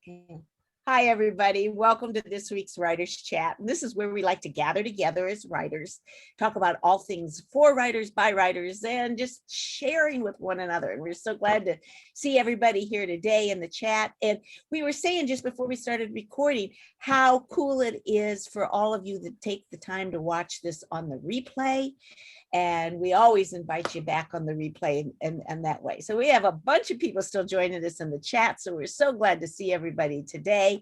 Okay. Hi, everybody. Welcome to this week's Writers Chat. This is where we like to gather together as writers, talk about all things for writers, by writers, and just sharing with one another. And we're so glad to see everybody here today in the chat. And we were saying just before we started recording how cool it is for all of you that take the time to watch this on the replay. And we always invite you back on the replay and that way. So we have a bunch of people still joining us in the chat. So we're so glad to see everybody today.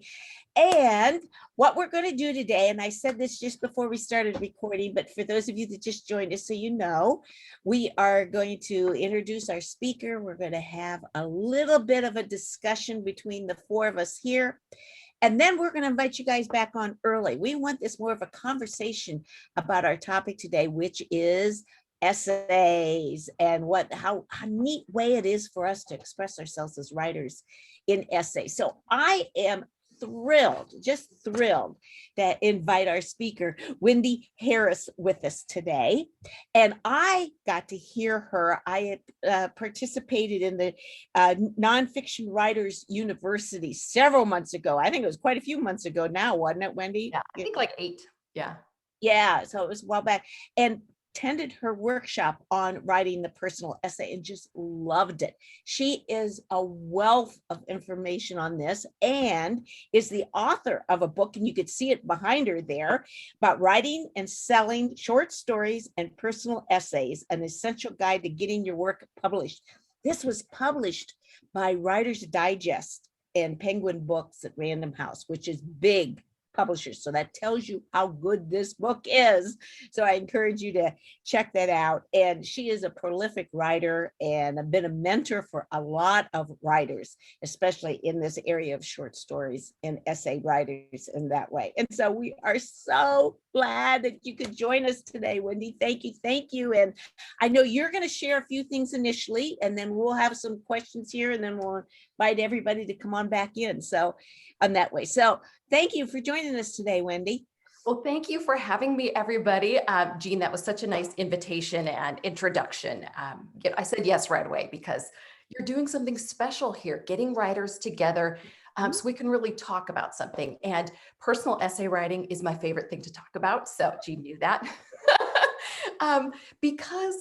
And what we're going to do today, and I said this just before we started recording, but for those of you that just joined us, so you know, we are going to introduce our speaker. We're going to have a little bit of a discussion between the four of us here. And then we're going to invite you guys back on early. We want this more of a conversation about our topic today, which is essays and how neat way it is for us to express ourselves as writers in essays. So I am thrilled, just thrilled to invite our speaker, Lynn Harris, with us today. And I got to hear her. I had participated in the Nonfiction Writers University several months ago. I think it was quite a few months ago now, wasn't it, Wendy? Yeah, I think like 8. Yeah. Yeah, so it was a while back. And attended her workshop on writing the personal essay and just loved it. She is a wealth of information on this and is the author of a book, and you could see it behind her there, about writing and selling short stories and personal essays, an essential guide to getting your work published. This was published by Writer's Digest and Penguin Books at Random House, which is big publishers. So that tells you how good this book is. So I encourage you to check that out. And she is a prolific writer and I've been a mentor for a lot of writers, especially in this area of short stories and essay writers in that way. And so we are so glad that you could join us today, Wendy. Thank you. Thank you. And I know you're going to share a few things initially, and then we'll have some questions here, and then we'll invite everybody to come on back in. So on that way. So thank you for joining us today, Wendy. Well, thank you for having me, everybody. Jean, that was such a nice invitation and introduction. I said yes right away because you're doing something special here, getting writers together so we can really talk about something. And personal essay writing is my favorite thing to talk about. So Jean knew that. Because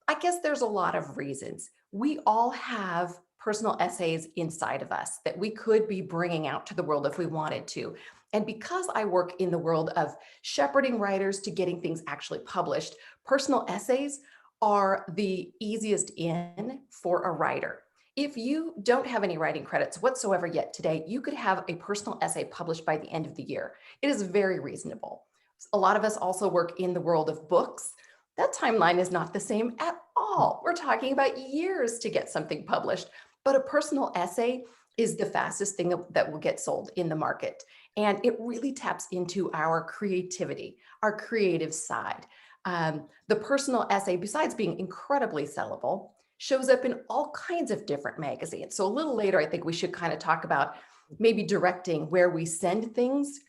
I guess there's a lot of reasons. We all have personal essays inside of us that we could be bringing out to the world if we wanted to. And because I work in the world of shepherding writers to getting things actually published, personal essays are the easiest in for a writer. If you don't have any writing credits whatsoever yet today, you could have a personal essay published by the end of the year. It is very reasonable. A lot of us also work in the world of books. That timeline is not the same at all. We're talking about years to get something published. But a personal essay is the fastest thing that will get sold in the market. And it really taps into our creativity, our creative side. The personal essay, besides being incredibly sellable, shows up in all kinds of different magazines. So a little later, I think we should kind of talk about maybe directing where we send things,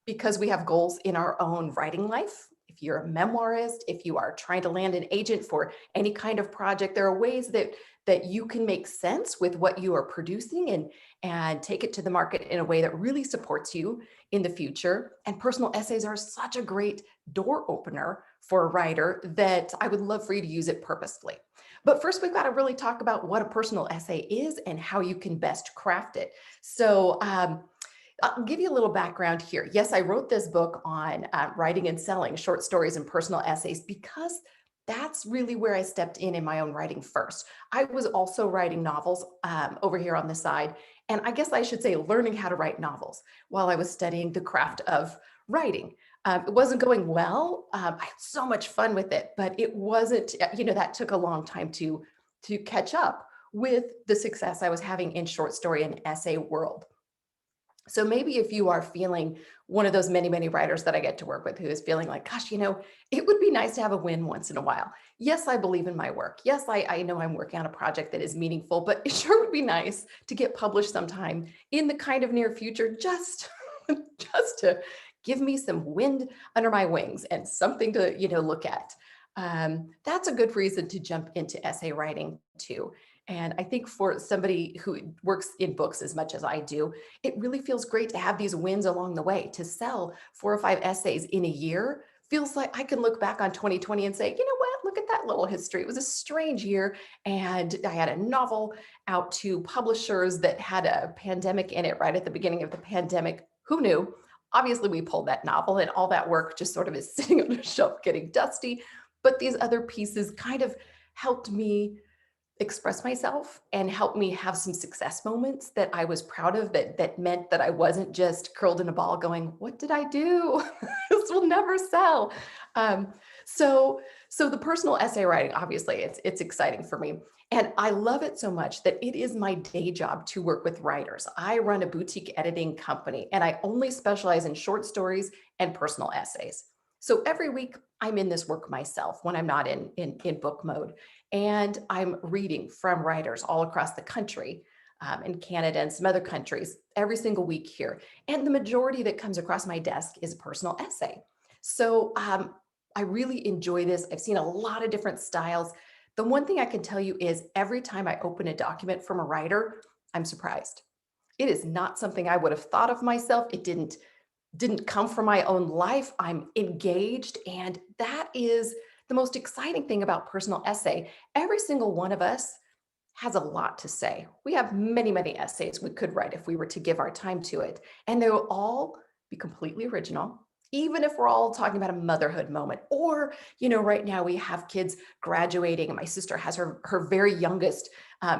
because we have goals in our own writing life. If you're a memoirist, if you are trying to land an agent for any kind of project, there are ways that you can make sense with what you are producing and take it to the market in a way that really supports you in the future. And personal essays are such a great door opener for a writer that I would love for you to use it purposefully. But first, we've got to really talk about what a personal essay is and how you can best craft it. So I'll give you a little background here. Yes, I wrote this book on writing and selling short stories and personal essays because that's really where I stepped in my own writing first. I was also writing novels over here on the side. And I guess I should say learning how to write novels while I was studying the craft of writing. It wasn't going well. I had so much fun with it, but it wasn't, that took a long time to catch up with the success I was having in short story and essay world. So maybe if you are feeling one of those many, many writers that I get to work with who is feeling like, gosh, it would be nice to have a win once in a while. Yes, I believe in my work. Yes, I know I'm working on a project that is meaningful, but it sure would be nice to get published sometime in the kind of near future, just to give me some wind under my wings and something to, look at. That's a good reason to jump into essay writing too. And I think for somebody who works in books as much as I do, it really feels great to have these wins along the way. To sell 4 or 5 essays in a year feels like I can look back on 2020 and say, you know what, look at that little history. It was a strange year. And I had a novel out to publishers that had a pandemic in it right at the beginning of the pandemic. Who knew? Obviously, we pulled that novel, and all that work just sort of is sitting on a shelf getting dusty. But these other pieces kind of helped me express myself and help me have some success moments that I was proud of, that meant that I wasn't just curled in a ball going, what did I do? This will never sell. Um, so the personal essay writing, obviously it's exciting for me. And I love it so much that it is my day job to work with writers. I run a boutique editing company, and I only specialize in short stories and personal essays. So every week I'm in this work myself when I'm not in book mode. And I'm reading from writers all across the country, in Canada and some other countries every single week here. And the majority that comes across my desk is a personal essay. So I really enjoy this. I've seen a lot of different styles. The one thing I can tell you is every time I open a document from a writer, I'm surprised. It is not something I would have thought of myself. It didn't come from my own life. I'm engaged, and that is the most exciting thing about personal essay. Every single one of us has a lot to say. We have many, many essays we could write if we were to give our time to it, and they will all be completely original. Even if we're all talking about a motherhood moment, or, right now we have kids graduating, and my sister has her very youngest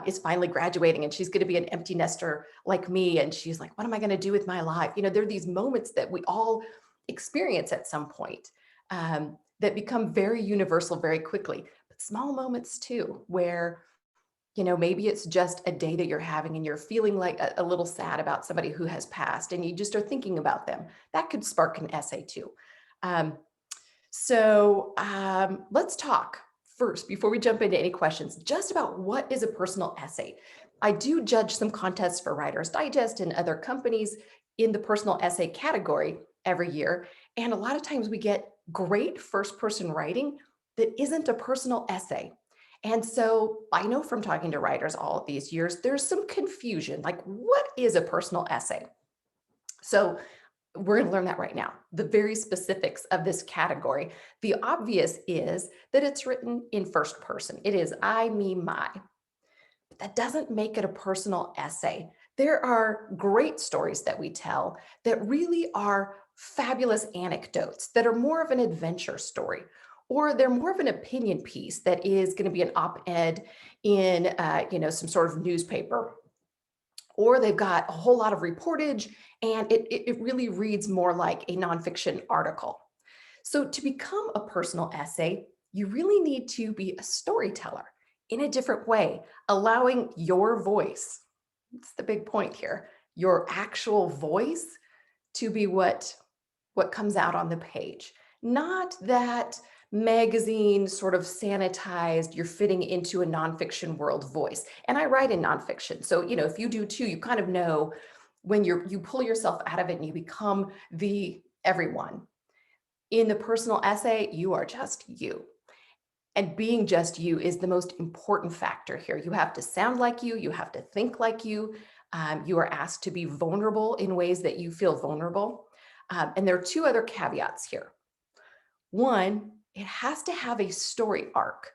is finally graduating, and she's going to be an empty nester like me. And she's like, what am I going to do with my life? There are these moments that we all experience at some point, that become very universal very quickly, but small moments too, where maybe it's just a day that you're having and you're feeling like a little sad about somebody who has passed, and you just are thinking about them. That could spark an essay too. Let's talk first, before we jump into any questions, just about what is a personal essay. I do judge some contests for Writer's Digest and other companies in the personal essay category every year. And a lot of times we get great first person writing that isn't a personal essay. And so I know from talking to writers all of these years, there's some confusion, like, what is a personal essay? So we're going to learn that right now, the very specifics of this category. The obvious is that it's written in first person. It is I, me, my. But that doesn't make it a personal essay. There are great stories that we tell that really are fabulous anecdotes that are more of an adventure story, or they're more of an opinion piece that is going to be an op-ed in some sort of newspaper, or they've got a whole lot of reportage, and it really reads more like a nonfiction article. So to become a personal essay, you really need to be a storyteller in a different way, allowing your voice, that's the big point here, your actual voice to be what comes out on the page. Not that magazine sort of sanitized, you're fitting into a nonfiction world voice. And I write in nonfiction. So, if you do too, you kind of know when you pull yourself out of it and you become the everyone. In the personal essay, you are just you. And being just you is the most important factor here. You have to sound like you have to think like you. You are asked to be vulnerable in ways that you feel vulnerable. And there are two other caveats here. One, it has to have a story arc.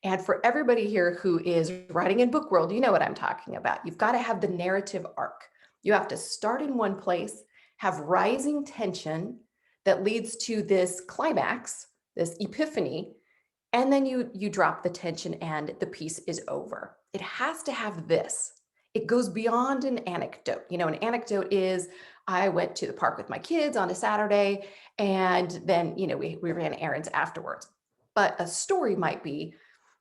And for everybody here who is writing in book world, you know what I'm talking about. You've got to have the narrative arc. You have to start in one place, have rising tension that leads to this climax, this epiphany, and then you drop the tension and the piece is over. It has to have this. It goes beyond an anecdote. An anecdote is, I went to the park with my kids on a Saturday, and then, we ran errands afterwards. But a story might be,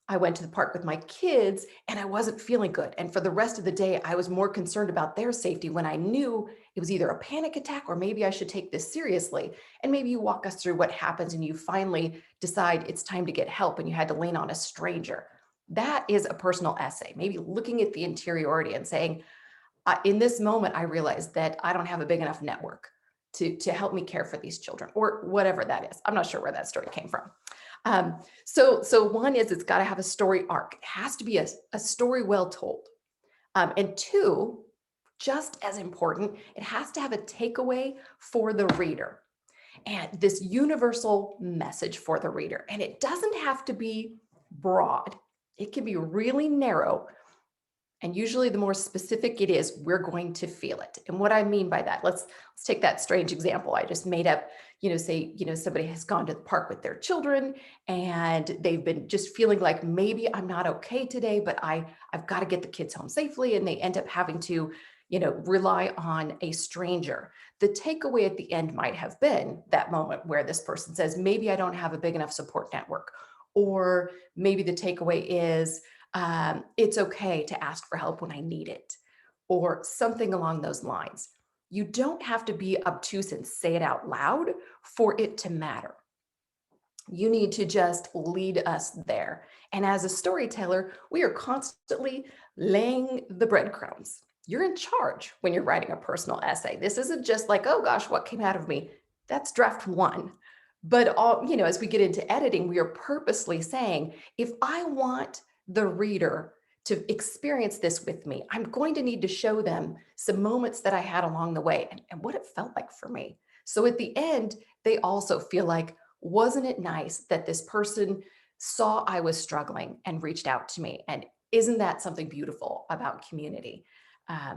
I went to the park with my kids and I wasn't feeling good. And for the rest of the day, I was more concerned about their safety when I knew it was either a panic attack or maybe I should take this seriously. And maybe you walk us through what happens and you finally decide it's time to get help and you had to lean on a stranger. That is a personal essay, maybe looking at the interiority and saying, in this moment, I realized that I don't have a big enough network to help me care for these children, or whatever that is. I'm not sure where that story came from. So one is it's got to have a story arc. It has to be a story well told. And two, just as important, it has to have a takeaway for the reader and this universal message for the reader. And it doesn't have to be broad. It can be really narrow. And usually the more specific it is, we're going to feel it. And what I mean by that, let's take that strange example I just made up. Say, somebody has gone to the park with their children and they've been just feeling like maybe I'm not okay today, but I've got to get the kids home safely. And they end up having to, rely on a stranger. The takeaway at the end might have been that moment where this person says, maybe I don't have a big enough support network. Or maybe the takeaway is, it's okay to ask for help when I need it, or something along those lines. You don't have to be obtuse and say it out loud for it to matter. You need to just lead us there. And as a storyteller, we are constantly laying the breadcrumbs. You're in charge when you're writing a personal essay. This isn't just like, oh gosh, what came out of me? That's draft one. But as we get into editing, we are purposely saying, if I want the reader to experience this with me, I'm going to need to show them some moments that I had along the way and what it felt like for me. So at the end, they also feel like, wasn't it nice that this person saw I was struggling and reached out to me? And isn't that something beautiful about community?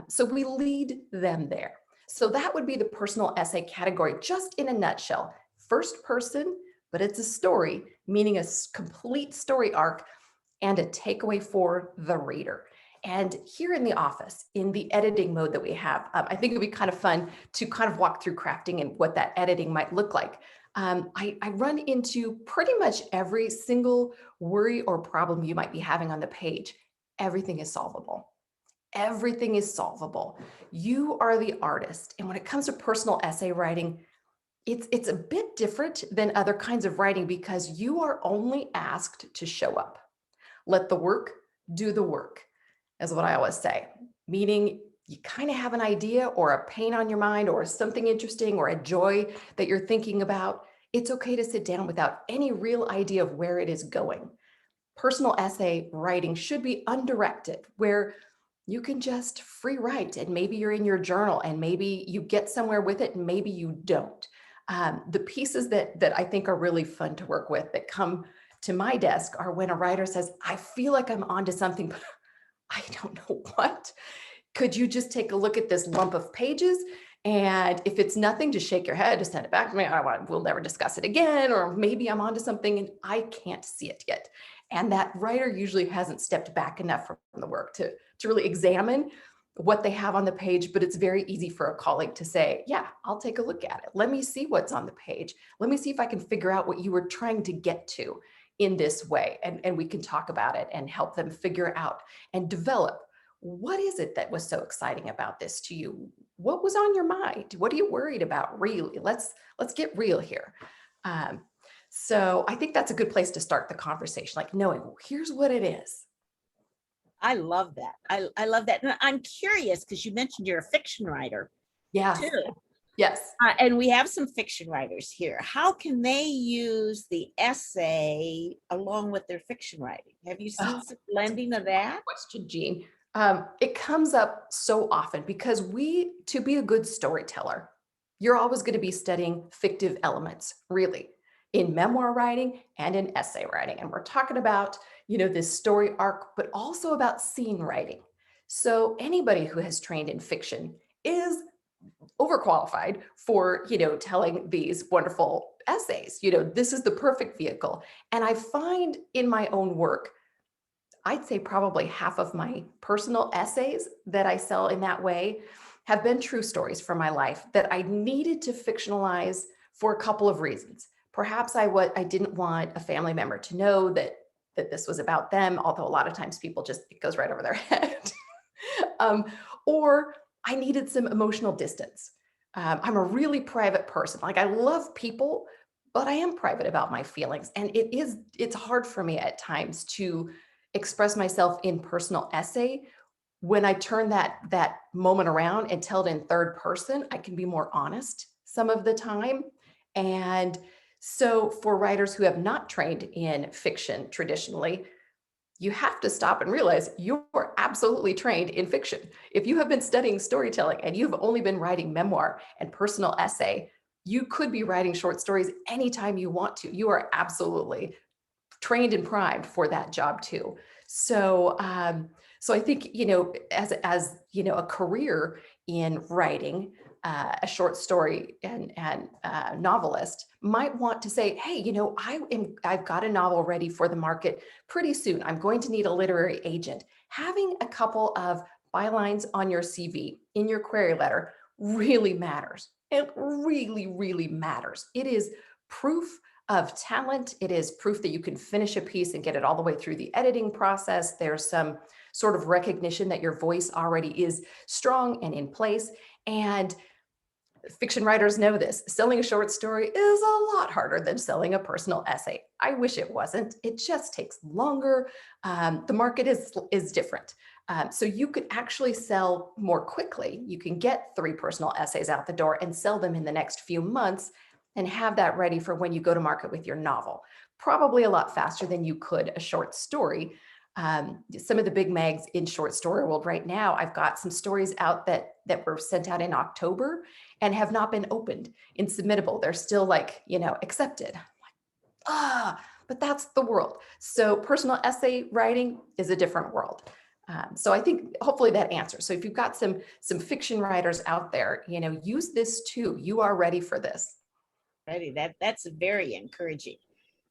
So we lead them there. So that would be the personal essay category, just in a nutshell. First person, but it's a story, meaning a complete story arc and a takeaway for the reader. And here in the office, in the editing mode that we have, I think it'd be kind of fun to kind of walk through crafting and what that editing might look like. I run into pretty much every single worry or problem you might be having on the page. Everything is solvable. Everything is solvable. You are the artist. And when it comes to personal essay writing, it's a bit different than other kinds of writing because you are only asked to show up. Let the work do the work, is what I always say. Meaning you kind of have an idea or a pain on your mind or something interesting or a joy that you're thinking about. It's okay to sit down without any real idea of where it is going. Personal essay writing should be undirected, where you can just free write and maybe you're in your journal and maybe you get somewhere with it and maybe you don't. The pieces that I think are really fun to work with that come to my desk are when a writer says, I feel like I'm onto something, but I don't know what. Could you just take a look at this lump of pages? And if it's nothing, just shake your head, just send it back to me. We'll never discuss it again. Or maybe I'm onto something and I can't see it yet. And that writer usually hasn't stepped back enough from the work to really examine what they have on the page, but it's very easy for a colleague to say, yeah, I'll take a look at it. Let me see what's on the page. Let me see if I can figure out what you were trying to get to in this way. And we can talk about it and help them figure out and develop. What is it that was so exciting about this to you? What was on your mind? What are you worried about? Really? Let's get real here. So I think that's a good place to start the conversation, like knowing, well, here's what it is. I love that. I love that. And I'm curious because you mentioned you're a fiction writer Yeah. too. Yes. And we have some fiction writers here. How can they use the essay along with their fiction writing? Have you seen some blending of that? Question, Jean. It comes up so often because to be a good storyteller, you're always going to be studying fictive elements, really, in memoir writing and in essay writing. And we're talking about, this story arc, but also about scene writing. So anybody who has trained in fiction is overqualified for, telling these wonderful essays. This is the perfect vehicle. And I find in my own work, I'd say probably half of my personal essays that I sell in that way have been true stories from my life that I needed to fictionalize for a couple of reasons. Perhaps I didn't want a family member to know that this was about them, although a lot of times it goes right over their head. Or I needed some emotional distance. I'm a really private person. Like I love people, but I am private about my feelings. And it's hard for me at times to express myself in personal essay. When I turn that moment around and tell it in third person, I can be more honest some of the time. And So for writers who have not trained in fiction traditionally, you have to stop and realize you're absolutely trained in fiction. If you have been studying storytelling and you've only been writing memoir and personal essay, you could be writing short stories anytime you want to. You are absolutely trained and primed for that job too. So, so I think, as a career in writing, a short story and novelist might want to say, hey, I've got a novel ready for the market pretty soon. I'm going to need a literary agent. Having a couple of bylines on your CV in your query letter really matters. It really, really matters. It is proof of talent. It is proof that you can finish a piece and get it all the way through the editing process. There's some sort of recognition that your voice already is strong and in place. And fiction writers know this. Selling a short story is a lot harder than selling a personal essay. I wish it wasn't. It just takes longer. The market is different. So you could actually sell more quickly. You can get 3 personal essays out the door and sell them in the next few months and have that ready for when you go to market with your novel. Probably a lot faster than you could a short story. Some of the big mags in short story world right now, I've got some stories out that were sent out in October and have not been opened in Submittable. They're still accepted. I'm like, but that's the world. So personal essay writing is a different world. So I think hopefully that answers. So if you've got some fiction writers out there, use this too. You are ready for this. Ready. That's very encouraging.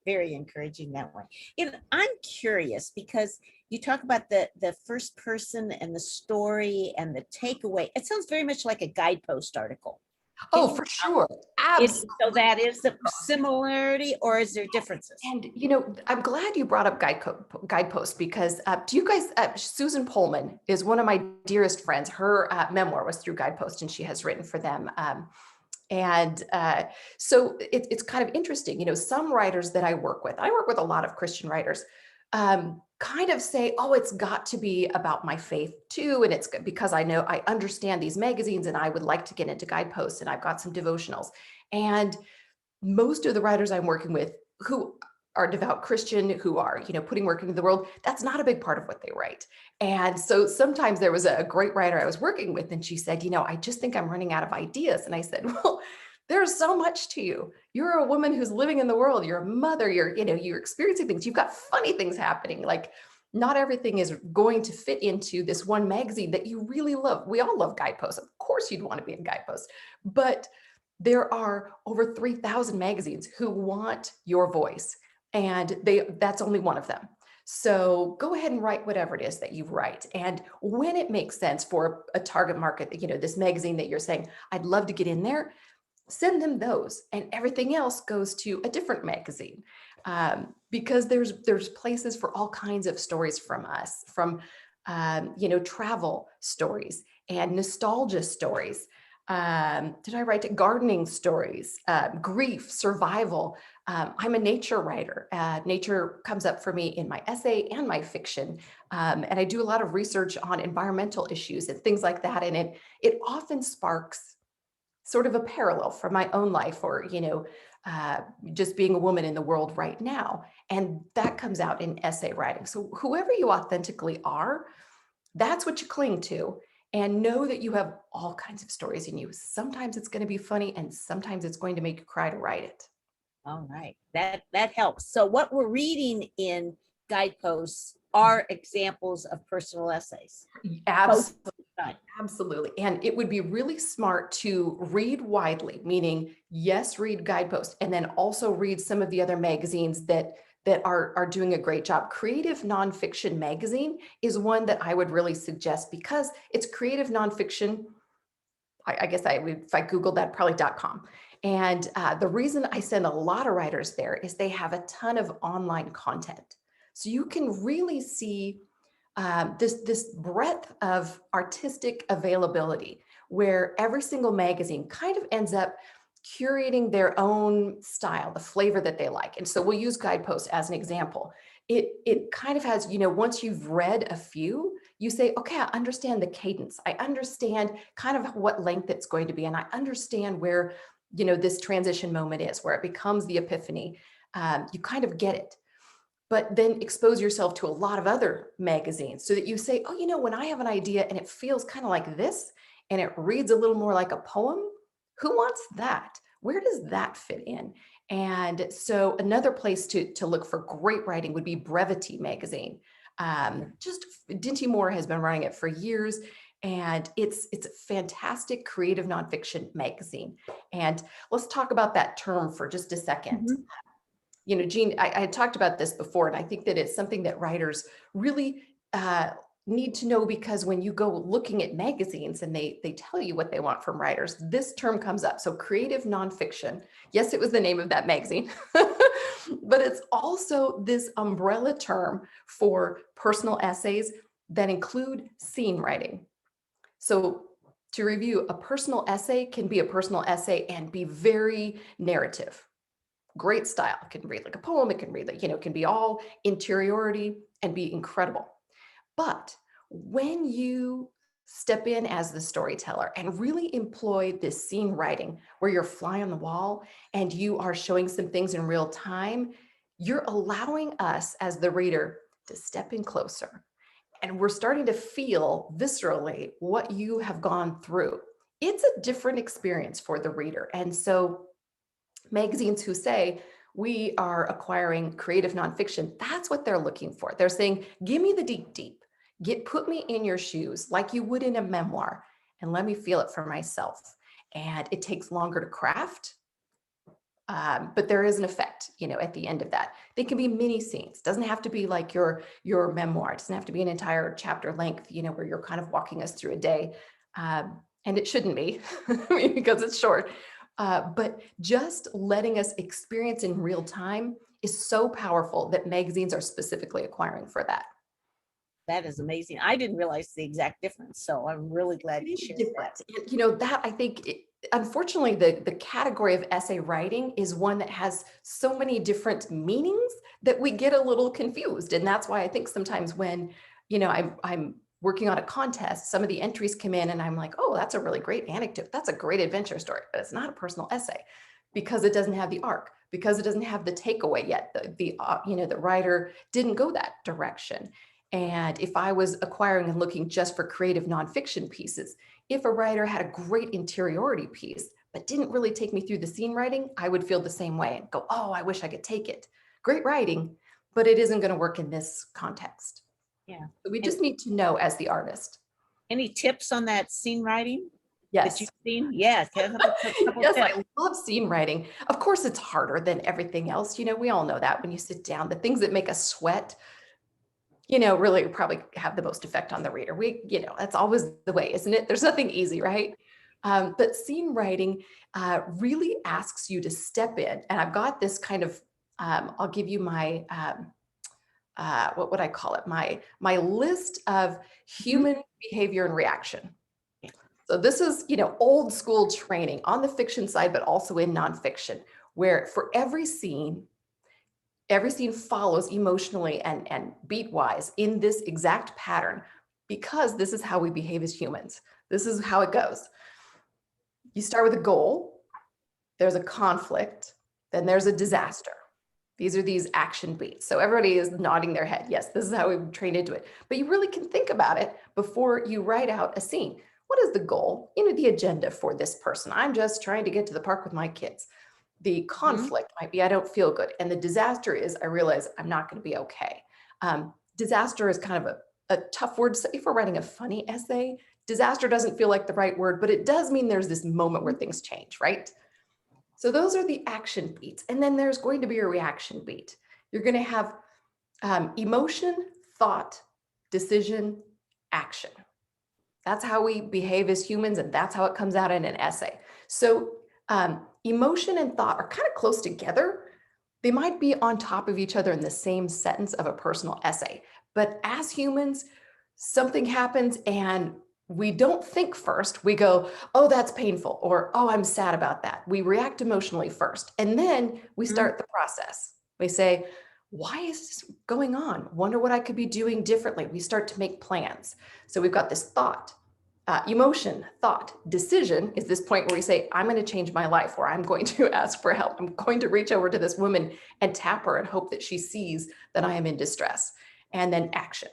Very encouraging that way. And I'm curious because you talk about the first person and the story and the takeaway. It sounds very much like a guidepost article. Oh, for sure. Absolutely. So that is the similarity, or is there differences? And, I'm glad you brought up guideposts because do you guys, Susan Pullman is one of my dearest friends. Her memoir was through Guidepost and she has written for them. So it's kind of interesting, some writers that I work with a lot of Christian writers, kind of say, oh, it's got to be about my faith too. And it's because I understand these magazines and I would like to get into Guideposts and I've got some devotionals. And most of the writers I'm working with who are devout Christian, who are, putting work into the world, that's not a big part of what they write. And so sometimes there was a great writer I was working with and she said, I just think I'm running out of ideas. And I said, well, there's so much to you. You're a woman who's living in the world. You're a mother. You're experiencing things. You've got funny things happening. Like not everything is going to fit into this one magazine that you really love. We all love Guideposts. Of course you'd want to be in Guideposts, but there are over 3,000 magazines who want your voice. And that's only one of them. So go ahead and write whatever it is that you write. And when it makes sense for a target market, this magazine that you're saying, I'd love to get in there, send them those. And everything else goes to a different magazine. Because there's places for all kinds of stories from us, from, travel stories and nostalgia stories. Did I write gardening stories, grief, survival? I'm a nature writer. Nature comes up for me in my essay and my fiction. And I do a lot of research on environmental issues and things like that. And it often sparks sort of a parallel from my own life or, just being a woman in the world right now. And that comes out in essay writing. So whoever you authentically are, that's what you cling to. And know that you have all kinds of stories in you. Sometimes it's going to be funny and sometimes it's going to make you cry to write it. All right. That helps. So what we're reading in Guideposts are examples of personal essays. Absolutely. Absolutely. And it would be really smart to read widely, meaning, yes, read Guideposts, and then also read some of the other magazines that are doing a great job. Creative Nonfiction magazine is one that I would really suggest because it's creative nonfiction. I guess if I Googled that, probably .com. And the reason I send a lot of writers there is they have a ton of online content. So you can really see this breadth of artistic availability where every single magazine kind of ends up curating their own style, the flavor that they like. And so we'll use Guidepost as an example. It kind of has, once you've read a few, you say, okay, I understand the cadence. I understand kind of what length it's going to be. And I understand where this transition moment is, where it becomes the epiphany. You kind of get it, but then expose yourself to a lot of other magazines so that you say, oh, when I have an idea and it feels kind of like this, and it reads a little more like a poem, who wants that? Where does that fit in? And so another place to look for great writing would be Brevity magazine. Just Dinty Moore has been running it for years, and it's a fantastic creative nonfiction magazine. And let's talk about that term for just a second. Jean, I had talked about this before, and I think that it's something that writers really need to know, because when you go looking at magazines and they tell you what they want from writers, this term comes up. So creative nonfiction, yes, it was the name of that magazine, but it's also this umbrella term for personal essays that include scene writing. So to review, a personal essay can be a personal essay and be very narrative. Great style. It can read like a poem. It can read like, it can be all interiority and be incredible. But when you step in as the storyteller and really employ this scene writing, where you're fly on the wall and you are showing some things in real time, you're allowing us as the reader to step in closer. And we're starting to feel viscerally what you have gone through. It's a different experience for the reader. And so magazines who say, we are acquiring creative nonfiction, that's what they're looking for. They're saying, give me the deep. Put me in your shoes like you would in a memoir, and let me feel it for myself. And it takes longer to craft, but there is an effect, at the end of that. They can be mini scenes. Doesn't have to be like your memoir. It doesn't have to be an entire chapter length, where you're kind of walking us through a day. And it shouldn't be, because it's short. But just letting us experience in real time is so powerful that magazines are specifically acquiring for that. That is amazing. I didn't realize the exact difference, so I'm really glad you shared that. And, that I think, unfortunately, the category of essay writing is one that has so many different meanings that we get a little confused. And that's why I think sometimes when, I'm working on a contest, some of the entries come in and I'm like, oh, that's a really great anecdote. That's a great adventure story, but it's not a personal essay, because it doesn't have the arc, because it doesn't have the takeaway yet. The writer didn't go that direction. And if I was acquiring and looking just for creative nonfiction pieces, if a writer had a great interiority piece, but didn't really take me through the scene writing, I would feel the same way and go, oh, I wish I could take it. Great writing, but it isn't going to work in this context. Yeah. So we just need to know as the artist. Any tips on that scene writing? Yes. That you've seen? Yes. Yes, I love scene writing. Of course, it's harder than everything else. We all know that when you sit down, the things that make us sweat, really probably have the most effect on the reader. That's always the way, isn't it? There's nothing easy, right? But scene writing really asks you to step in. And I've got this kind of, I'll give you my, what would I call it? My list of human behavior and reaction. So this is, old school training on the fiction side, but also in nonfiction, where for every scene follows emotionally and beat-wise in this exact pattern, because this is how we behave as humans. This is how it goes. You start with a goal, there's a conflict, then there's a disaster. These are these action beats. So everybody is nodding their head. Yes, this is how we trained into it. But you really can think about it before you write out a scene. What is the goal? The agenda for this person. I'm just trying to get to the park with my kids. The conflict might be, I don't feel good. And the disaster is, I realize I'm not going to be okay. Disaster is kind of a tough word to say. If we're writing a funny essay, disaster doesn't feel like the right word, but it does mean there's this moment where things change, right? So those are the action beats. And then there's going to be a reaction beat. You're going to have emotion, thought, decision, action. That's how we behave as humans, and that's how it comes out in an essay. So emotion and thought are kind of close together. They might be on top of each other in the same sentence of a personal essay. But as humans, something happens and we don't think first. We go, oh, that's painful, or oh, I'm sad about that. We react emotionally first, and then we start the process. We say, why is this going on? Wonder what I could be doing differently. We start to make plans. So we've got this thought, Emotion, thought, decision is this point where we say, I'm going to change my life, or I'm going to ask for help. I'm going to reach over to this woman and tap her and hope that she sees that I am in distress. And then action.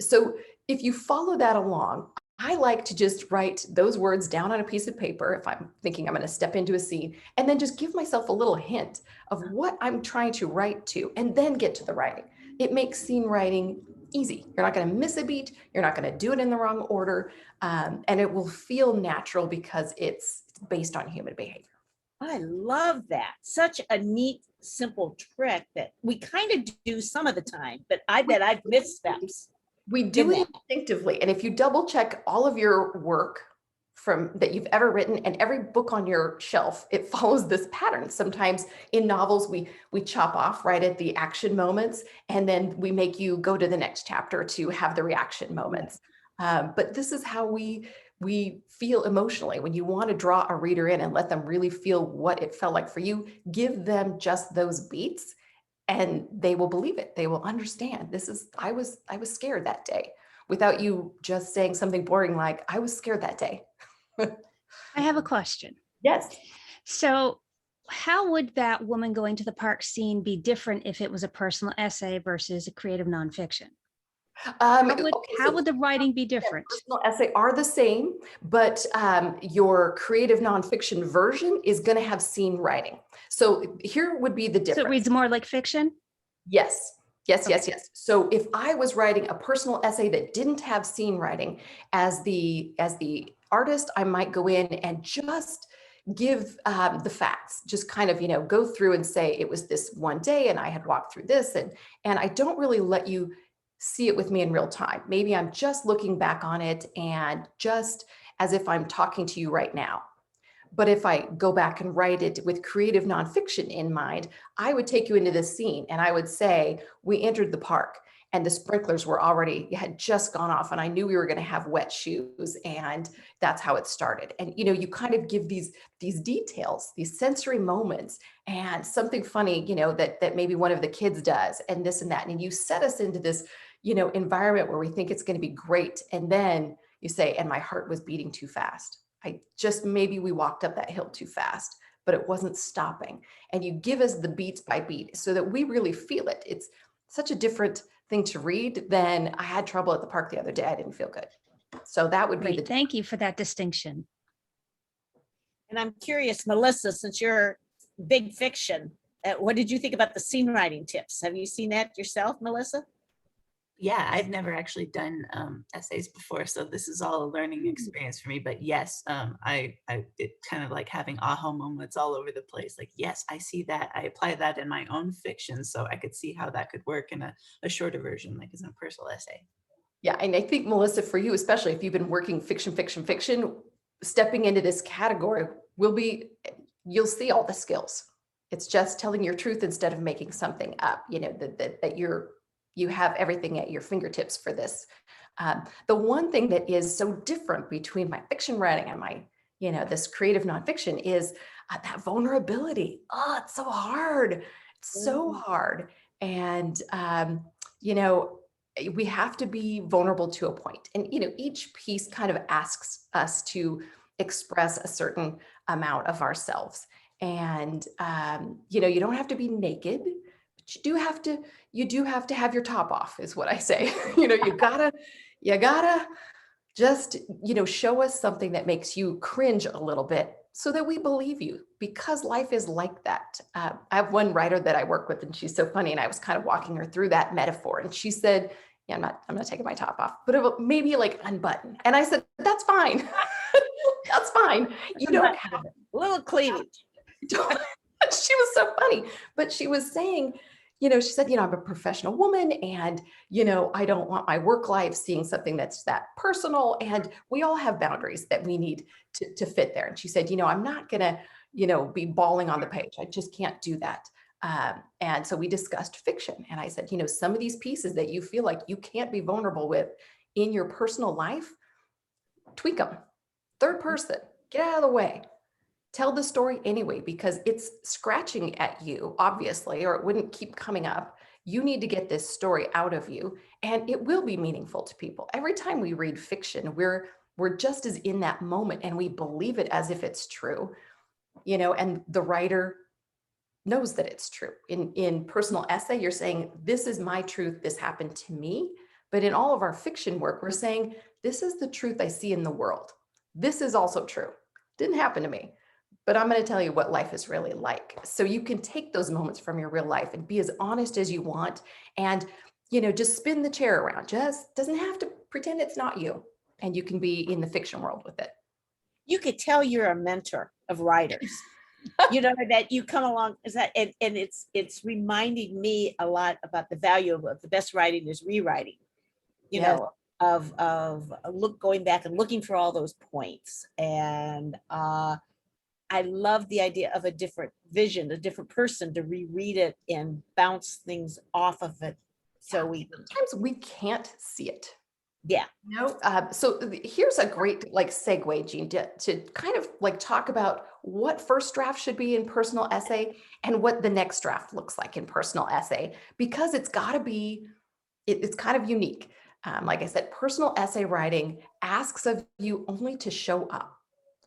So if you follow that along, I like to just write those words down on a piece of paper if I'm thinking I'm going to step into a scene, and then just give myself a little hint of what I'm trying to write to, and then get to the writing. It makes scene writing easy. You're not going to miss a beat. You're not going to do it in the wrong order. And it will feel natural because it's based on human behavior. I love that. Such a neat, simple trick that we kind of do some of the time, but I bet I've missed steps. We do it instinctively. And if you double check all of your work from that you've ever written and every book on your shelf, it follows this pattern. Sometimes in novels, we chop off right at the action moments, and then we make you go to the next chapter to have the reaction moments. But this is how we feel emotionally. When you want to draw a reader in and let them really feel what it felt like for you, give them just those beats and they will believe it. They will understand. I was scared that day, without you just saying something boring like, I was scared that day. I have a question. Yes. So how would that woman going to the park scene be different if it was a personal essay versus a creative nonfiction? How would the writing be different? Personal essay are the same, but your creative nonfiction version is going to have scene writing. So here would be the difference. So it reads more like fiction? Yes. Yes. So if I was writing a personal essay that didn't have scene writing, as the artist, I might go in and just give the facts, just kind of, go through and say it was this one day and I had walked through this, and I don't really let you see it with me in real time. Maybe I'm just looking back on it and just as if I'm talking to you right now. But if I go back and write it with creative nonfiction in mind, I would take you into this scene and I would say, we entered the park and the sprinklers had just gone off, and I knew we were going to have wet shoes, and that's how it started. And, you kind of give these details, these sensory moments, and something funny, that maybe one of the kids does, and this and that. And you set us into this, environment where we think it's going to be great. And then you say, and my heart was beating too fast. Maybe we walked up that hill too fast, but it wasn't stopping. And you give us the beats by beat so that we really feel it. It's such a different thing to read than I had trouble at the park the other day. I didn't feel good. So that would be Great. Thank you for that distinction. And I'm curious, Melissa, since you're big fiction, what did you think about the scene writing tips? Have you seen that yourself, Melissa? Yeah, I've never actually done essays before, so this is all a learning experience for me. But yes, it kind of like having aha moments all over the place. Like, yes, I see that. I apply that in my own fiction, so I could see how that could work in a shorter version, like as a personal essay. Yeah, and I think, Melissa, for you, especially if you've been working fiction, stepping into this category you'll see all the skills. It's just telling your truth instead of making something up, that you have everything at your fingertips for this. The one thing that is so different between my fiction writing and my, this creative nonfiction is that vulnerability. Oh, it's so hard. It's so hard. And, we have to be vulnerable to a point. And, each piece kind of asks us to express a certain amount of ourselves. And, you don't have to be naked, but you do have to have your top off, is what I say. You gotta just, show us something that makes you cringe a little bit so that we believe you, because life is like that. I have one writer that I work with, and she's so funny. And I was kind of walking her through that metaphor, and she said, yeah, I'm not taking my top off, but it will maybe like unbutton. And I said, that's fine. That's fine. You don't have a little cleavage. She was so funny, but she was saying, she said, I'm a professional woman, and, I don't want my work life seeing something that's that personal, and we all have boundaries that we need to fit there. And she said, I'm not gonna, be bawling on the page. I just can't do that. And so we discussed fiction, and I said, some of these pieces that you feel like you can't be vulnerable with in your personal life, tweak them. Third person, get out of the way. Tell the story anyway, because it's scratching at you, obviously, or it wouldn't keep coming up. You need to get this story out of you, and it will be meaningful to people. Every time we read fiction, we're We're just as in that moment and we believe it as if it's true, you know, and the writer knows that it's true. In personal essay, you're saying, this is my truth, this happened to me. But in all of our fiction work, we're saying, this is the truth I see in the world. This is also true. Didn't happen to me, but I'm going to tell you what life is really like. So you can take those moments from your real life and be as honest as you want. And, you know, just spin the chair around. Just doesn't have to pretend it's not you. And you can be in the fiction world with it. You could tell you're a mentor of writers. You know, that you come along is that, and it's reminding me a lot about the value of the best writing is rewriting, you Yes. know, of going back and looking for all those points. And I love the idea of a different vision, a different person to reread it and bounce things off of it. So sometimes we can't see it. Yeah. No. So here's a great like segue, Jean, to kind of like talk about what first draft should be in personal essay and what the next draft looks like in personal essay, because it's got to be, it's kind of unique. Like I said, personal essay writing asks of you only to show up.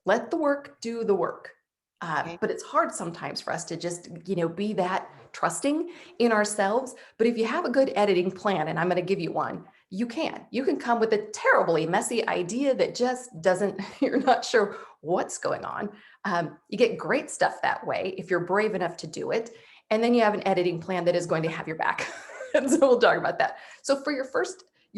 Let the work do the work. Okay. But it's hard sometimes for us to just, you know, be that trusting in ourselves. But if you have a good editing plan, and I'm going to give you one, you can come with a terribly messy idea that just doesn't, you're not sure what's going on. You get great stuff that way if you're brave enough to do it. And then you have an editing plan that is going to have your back. And so we'll talk about that. So for your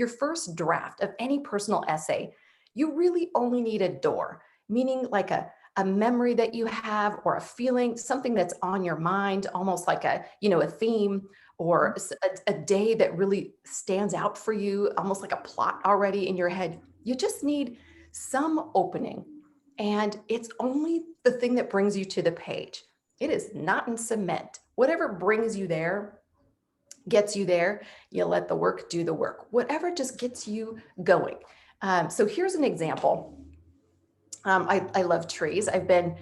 first draft of any personal essay, you really only need a door, meaning like a memory that you have or a feeling, something that's on your mind, almost like a, you know, a theme or a day that really stands out for you, almost like a plot already in your head. You just need some opening. And it's only the thing that brings you to the page. It is not in cement. Whatever brings you there, gets you there, you let the work do the work. Whatever just gets you going. So here's an example. I love trees. I've been,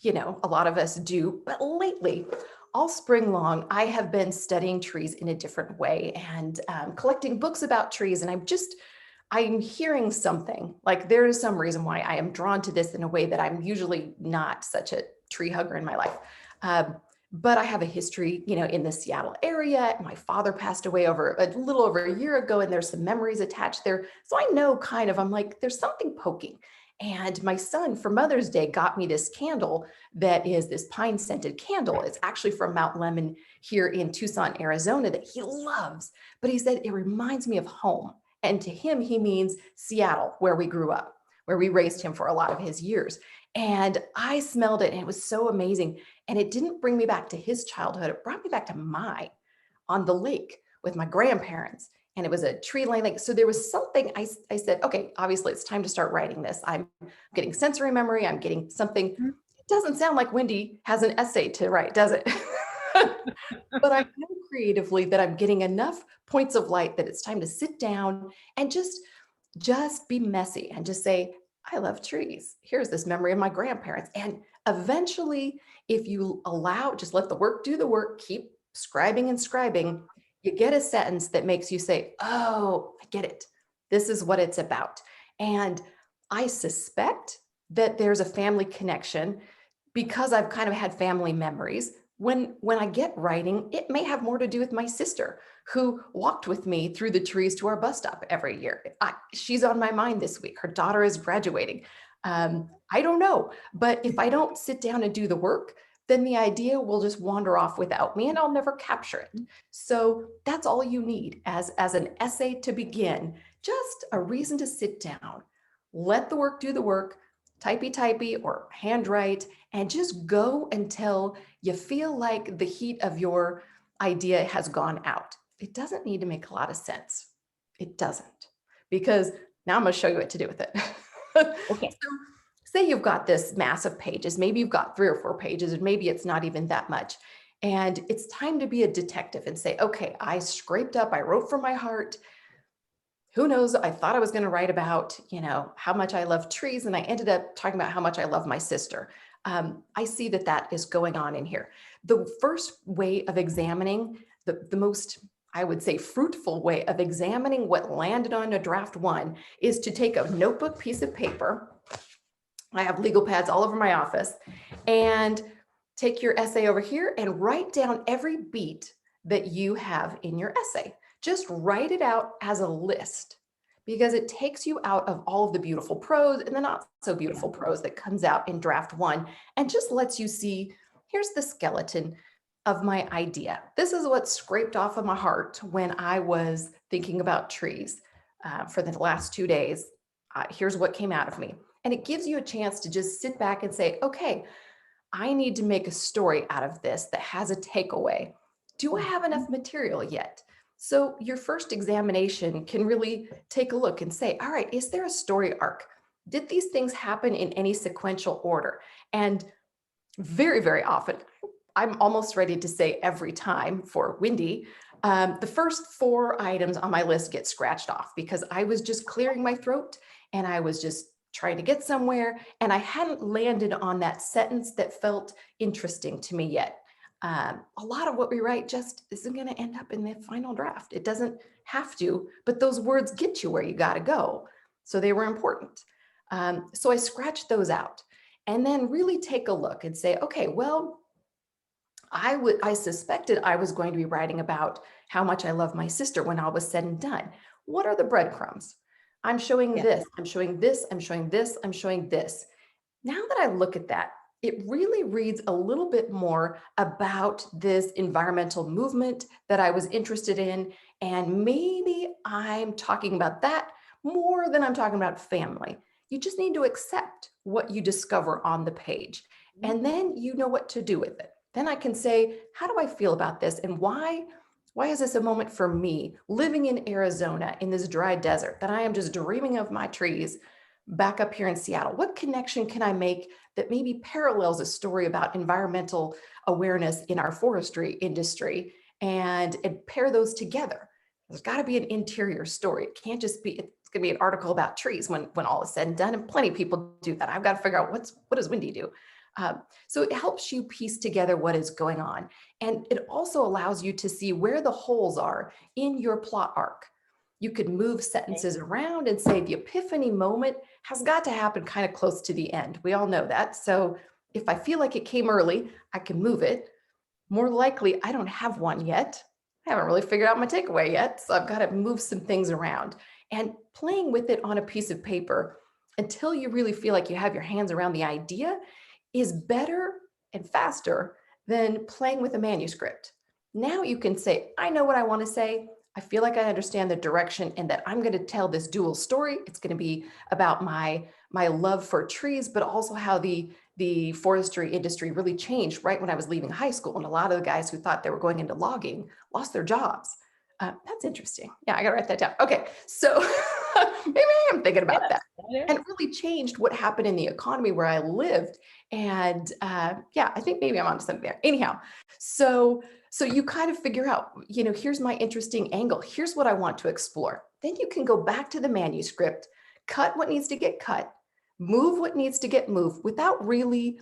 you know, a lot of us do, but lately, all spring long, I have been studying trees in a different way and collecting books about trees. And I'm hearing something like there is some reason why I am drawn to this in a way that I'm usually not such a tree hugger in my life. But I have a history, you know, in the Seattle area. My father passed away a little over a year ago, and there's some memories attached there. So I know kind of, I'm like, there's something poking. And my son for Mother's Day got me this candle that is this pine scented candle. It's actually from Mount Lemon here in Tucson, Arizona, that he loves. But he said, it reminds me of home. And to him, he means Seattle, where we grew up, where we raised him for a lot of his years. And I smelled it and it was so amazing. And it didn't bring me back to his childhood. It brought me back to mine on the lake with my grandparents. And it was a tree line lake. So there was something I said, okay, obviously it's time to start writing this. I'm getting sensory memory. I'm getting something. It doesn't sound like Wendy has an essay to write, does it? But I know creatively that I'm getting enough points of light that it's time to sit down and just be messy and just say, I love trees. Here's this memory of my grandparents. And eventually, if you allow, just let the work do the work, keep scribing and scribing, you get a sentence that makes you say, oh, I get it. This is what it's about. And I suspect that there's a family connection because I've kind of had family memories. When I get writing, it may have more to do with my sister who walked with me through the trees to our bus stop every year. She's on my mind this week. Her daughter is graduating. I don't know, but if I don't sit down and do the work, then the idea will just wander off without me and I'll never capture it. So that's all you need as an essay to begin, just a reason to sit down, let the work do the work, typey or handwrite, and just go until you feel like the heat of your idea has gone out. It doesn't need to make a lot of sense. It doesn't, because now I'm going to show you what to do with it. Okay. So say you've got this mass of pages, maybe you've got 3 or 4 pages, and maybe it's not even that much. And it's time to be a detective and say, okay, I scraped up, I wrote from my heart. Who knows? I thought I was going to write about, you know, how much I love trees. And I ended up talking about how much I love my sister. I see that is going on in here. The first way of examining the most I would say, fruitful way of examining what landed on a draft one is to take a notebook piece of paper. I have legal pads all over my office, and take your essay over here and write down every beat that you have in your essay. Just write it out as a list, because it takes you out of all of the beautiful prose and the not so beautiful prose that comes out in draft one, and just lets you see, here's the skeleton of my idea. This is what scraped off of my heart when I was thinking about trees for the last 2 days. Here's what came out of me. And it gives you a chance to just sit back and say, okay, I need to make a story out of this that has a takeaway. Do I have enough material yet? So your first examination can really take a look and say, all right, is there a story arc? Did these things happen in any sequential order? And very, very often, I'm almost ready to say every time for Wendy, the first 4 items on my list get scratched off because I was just clearing my throat and I was just trying to get somewhere, and I hadn't landed on that sentence that felt interesting to me yet. A lot of what we write just isn't going to end up in the final draft. It doesn't have to, but those words get you where you got to go. So they were important. So I scratched those out and then really take a look and say, okay, well, I suspected I was going to be writing about how much I love my sister when all was said and done. What are the breadcrumbs? I'm showing this, I'm showing this, I'm showing this, I'm showing this. Now that I look at that, it really reads a little bit more about this environmental movement that I was interested in. And maybe I'm talking about that more than I'm talking about family. You just need to accept what you discover on the page, and then you know what to do with it. Then I can say, how do I feel about this? And why is this a moment for me living in Arizona in this dry desert that I am just dreaming of my trees back up here in Seattle? What connection can I make that maybe parallels a story about environmental awareness in our forestry industry, and pair those together? There's got to be an interior story. It can't just be, it's going to be an article about trees when all is said and done. And plenty of people do that. I've got to figure out what does Wendy do? So it helps you piece together what is going on. And it also allows you to see where the holes are in your plot arc. You could move sentences around and say the epiphany moment has got to happen kind of close to the end. We all know that. So if I feel like it came early, I can move it. More likely, I don't have one yet. I haven't really figured out my takeaway yet. So I've got to move some things around. And playing with it on a piece of paper until you really feel like you have your hands around the idea is better and faster than playing with a manuscript. Now you can say, I know what I want to say. I feel like I understand the direction and that I'm going to tell this dual story. It's going to be about my love for trees, but also how the forestry industry really changed right when I was leaving high school. And a lot of the guys who thought they were going into logging lost their jobs. That's interesting. Yeah, I got to write that down. Okay, so maybe I am thinking about that. And it really changed what happened in the economy where I lived. And yeah, I think maybe I'm onto something there. Anyhow, so you kind of figure out, here's my interesting angle. Here's what I want to explore. Then you can go back to the manuscript, cut what needs to get cut, move what needs to get moved without really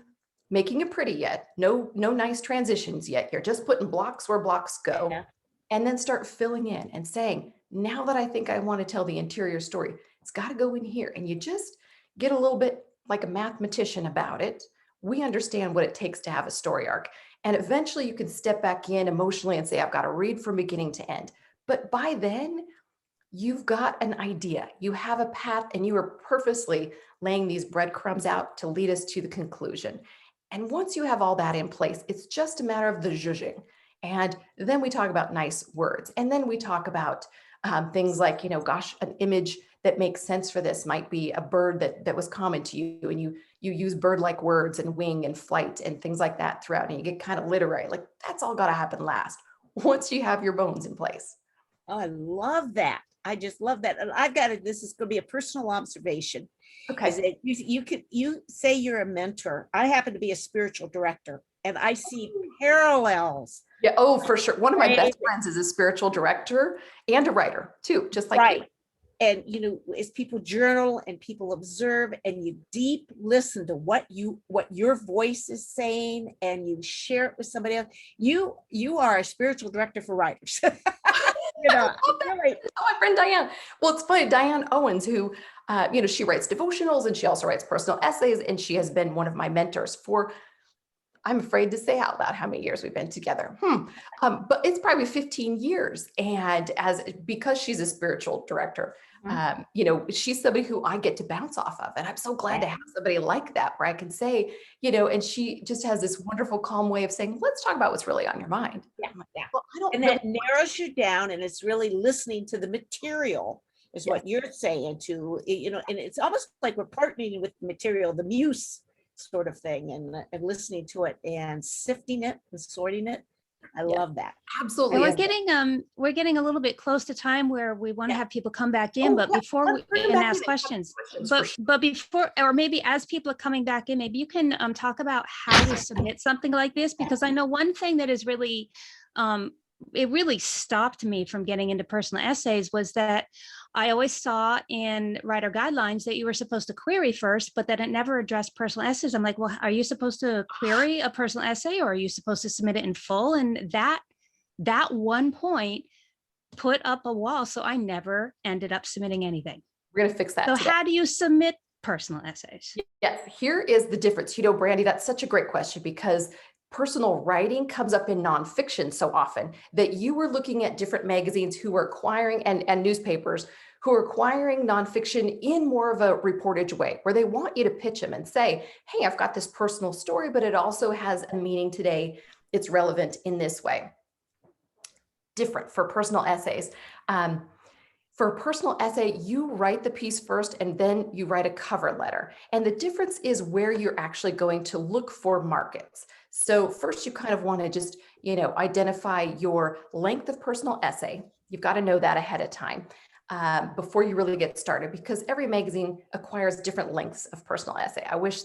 making it pretty yet. No nice transitions yet. You're just putting blocks where blocks go. Yeah. And then start filling in and saying, now that I think I want to tell the interior story, it's got to go in here. And you just get a little bit like a mathematician about it. We understand what it takes to have a story arc. And eventually you can step back in emotionally and say, I've got to read from beginning to end. But by then, you've got an idea. You have a path, and you are purposely laying these breadcrumbs out to lead us to the conclusion. And once you have all that in place, it's just a matter of the zhuzhing. And then we talk about nice words. And then we talk about things like, an image that makes sense for this might be a bird that was common to you. And you use bird-like words and wing and flight and things like that throughout. And you get kind of literary. Like, that's all got to happen last once you have your bones in place. Oh, I love that. I just love that. And I've got it. This is going to be a personal observation. Okay. Is that you say you're a mentor. I happen to be a spiritual director, and I see parallels. Yeah. Oh, for sure. One of my best friends is a spiritual director and a writer too, just like you. And, as people journal and people observe and you deep listen to what your voice is saying and you share it with somebody else, you are a spiritual director for writers. You know, Really. Oh, my friend Diane. Well, it's funny, Diane Owens, who, she writes devotionals and she also writes personal essays, and she has been one of my mentors for, I'm afraid to say out loud how many years we've been together. But it's probably 15 years. And because she's a spiritual director, she's somebody who I get to bounce off of. And I'm so glad to have somebody like that where I can say, and she just has this wonderful, calm way of saying, let's talk about what's really on your mind. Yeah. Well, I don't and that narrows you down, and it's really listening to the material is what you're saying to, and it's almost like we're partnering with the material, the muse sort of thing, and listening to it and sifting it and sorting it. I love that. Absolutely. And we're getting a little bit close to time where we want to have people come back in, but before we ask questions, but before, or maybe as people are coming back in, maybe you can talk about how to submit something like this, because I know one thing that is really, it really stopped me from getting into personal essays was that I always saw in writer guidelines that you were supposed to query first, but that it never addressed personal essays. I'm like, well, are you supposed to query a personal essay, or are you supposed to submit it in full? And that one point put up a wall. So I never ended up submitting anything. We're going to fix that. So how do you submit personal essays? Yes, here is the difference. Brandy, that's such a great question, because personal writing comes up in nonfiction so often that you were looking at different magazines who are acquiring and newspapers who are acquiring nonfiction in more of a reportage way, where they want you to pitch them and say, hey, I've got this personal story, but it also has a meaning today. It's relevant in this way. Different for personal essays. For a personal essay, you write the piece first and then you write a cover letter. And the difference is where you're actually going to look for markets. So first you kind of want to just, identify your length of personal essay. You've got to know that ahead of time before you really get started, because every magazine acquires different lengths of personal essay. I wish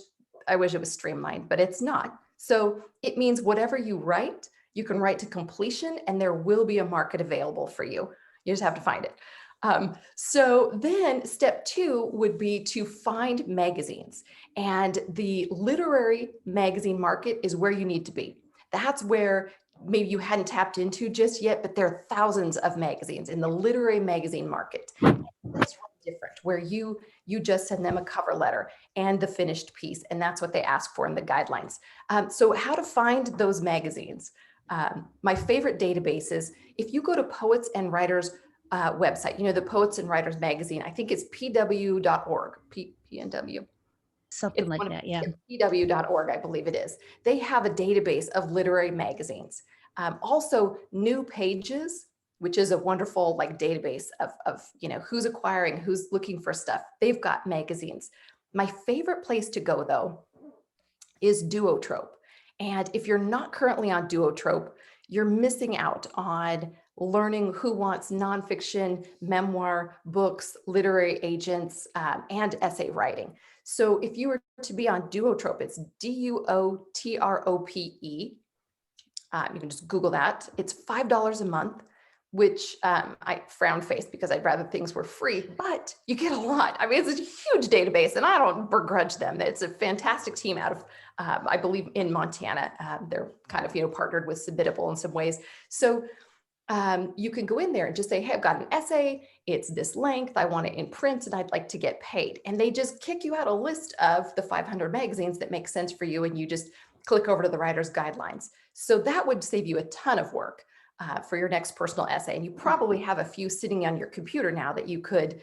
it was streamlined, but it's not. So it means whatever you write, you can write to completion and there will be a market available for you. You just have to find it. So then step 2 would be to find magazines, and the literary magazine market is where you need to be. That's where maybe you hadn't tapped into just yet, but there are thousands of magazines in the literary magazine market. That's different, where you just send them a cover letter and the finished piece, and that's what they ask for in the guidelines. So how to find those magazines? My favorite database is if you go to Poets and Writers website, the Poets and Writers magazine, I think it's pw.org, PNW. Something like that, yeah. pw.org, I believe it is. They have a database of literary magazines. Also, New Pages, which is a wonderful database of who's acquiring, who's looking for stuff. They've got magazines. My favorite place to go, though, is Duotrope. And if you're not currently on Duotrope, you're missing out on learning who wants nonfiction, memoir, books, literary agents, and essay writing. So if you were to be on Duotrope, it's Duotrope. You can just Google that. It's $5 a month, which I frown face because I'd rather things were free, but you get a lot. I mean, it's a huge database and I don't begrudge them. It's a fantastic team out of, I believe, in Montana. They're kind of, partnered with Submittable in some ways. So you can go in there and just say, hey, I've got an essay. It's this length. I want it in print and I'd like to get paid. And they just kick you out a list of the 500 magazines that make sense for you. And you just click over to the writer's guidelines. So that would save you a ton of work for your next personal essay. And you probably have a few sitting on your computer now that you could,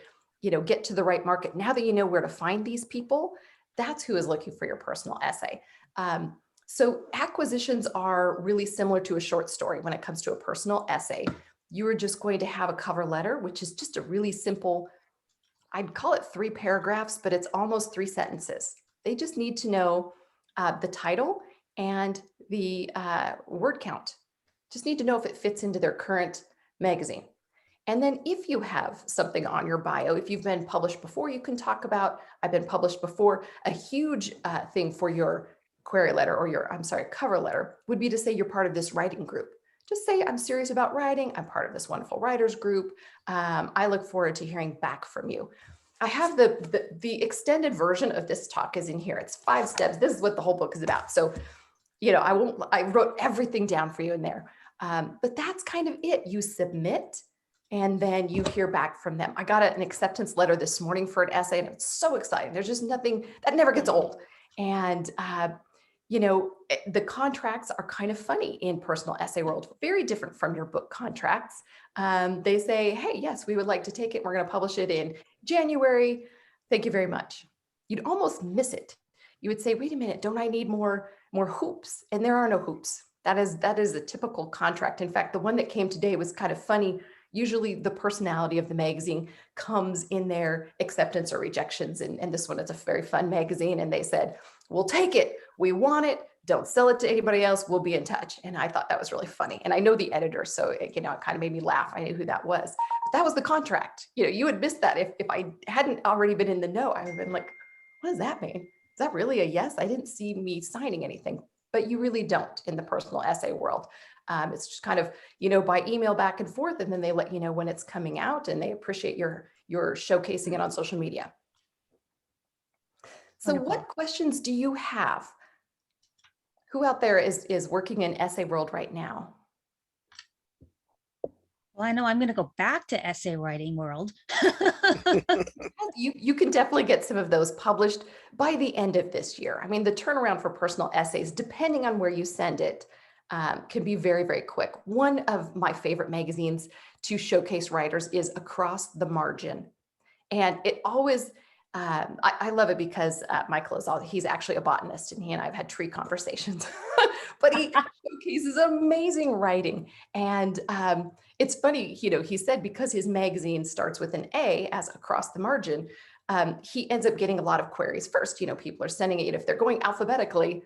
get to the right market. Now that you know where to find these people, that's who is looking for your personal essay. So acquisitions are really similar to a short story when it comes to a personal essay. You are just going to have a cover letter, which is just a really simple, I'd call it 3 paragraphs, but it's almost 3 sentences. They just need to know the title and the word count. Just need to know if it fits into their current magazine. And then if you have something on your bio, if you've been published before, you can talk about, I've been published before. A huge thing for your query letter or your, cover letter would be to say you're part of this writing group. Just say, I'm serious about writing. I'm part of this wonderful writers group. I look forward to hearing back from you. I have the extended version of this talk is in here. It's 5 steps. This is what the whole book is about. So, I wrote everything down for you in there. But that's kind of it. You submit, And then you hear back from them. I got an acceptance letter this morning for an essay, and it's so exciting. There's just nothing that never gets old. And, the contracts are kind of funny in personal essay world, very different from your book contracts. They say, hey, yes, we would like to take it. We're going to publish it in January. Thank you very much. You'd almost miss it. You would say, wait a minute, don't I need more hoops? And there are no hoops. That is a typical contract. In fact, the one that came today was kind of funny. Usually the personality of the magazine comes in their acceptance or rejections. And this one is a very fun magazine. And they said, we'll take it. We want it. Don't sell it to anybody else. We'll be in touch. And I thought that was really funny. And I know the editor, so it kind of made me laugh. I knew who that was. But that was the contract. You would miss that if I hadn't already been in the know. I would have been like, what does that mean? Is that really a yes? I didn't see me signing anything. But you really don't in the personal essay world. It's just kind of, by email back and forth, and then they let you know when it's coming out, and they appreciate your showcasing it on social media. So Wonderful. what questions do you have? Who out there is working in essay world right now? Well, I know I'm going to go back to essay writing world. You can definitely get some of those published by the end of this year. I mean, the turnaround for personal essays, depending on where you send it, can be very, very quick. One of my favorite magazines to showcase writers is Across the Margin. And it always, I love it because Michael he's actually a botanist, and he and I have had tree conversations, but he showcases amazing writing. And it's funny, he said because his magazine starts with an A as Across the Margin, he ends up getting a lot of queries first. People are sending it, if they're going alphabetically,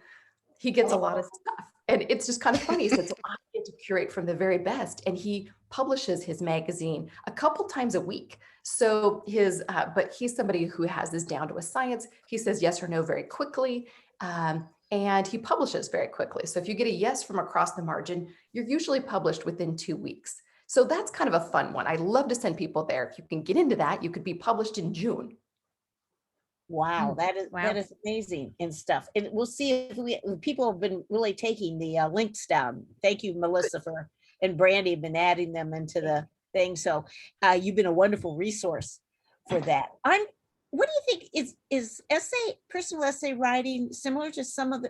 he gets a lot of stuff. And it's just kind of funny. He says, I get to curate from the very best. And he publishes his magazine a couple times a week. So but he's somebody who has this down to a science. He says yes or no very quickly. And he publishes very quickly. So if you get a yes from Across the Margin, you're usually published within 2 weeks. So that's kind of a fun one. I love to send people there. If you can get into that, you could be published in June. Wow, that is amazing and stuff. And we'll see if people have been really taking the links down. Thank you, Melissa, and Brandy have been adding them into the thing. So you've been a wonderful resource for that. What do you think is personal essay writing similar to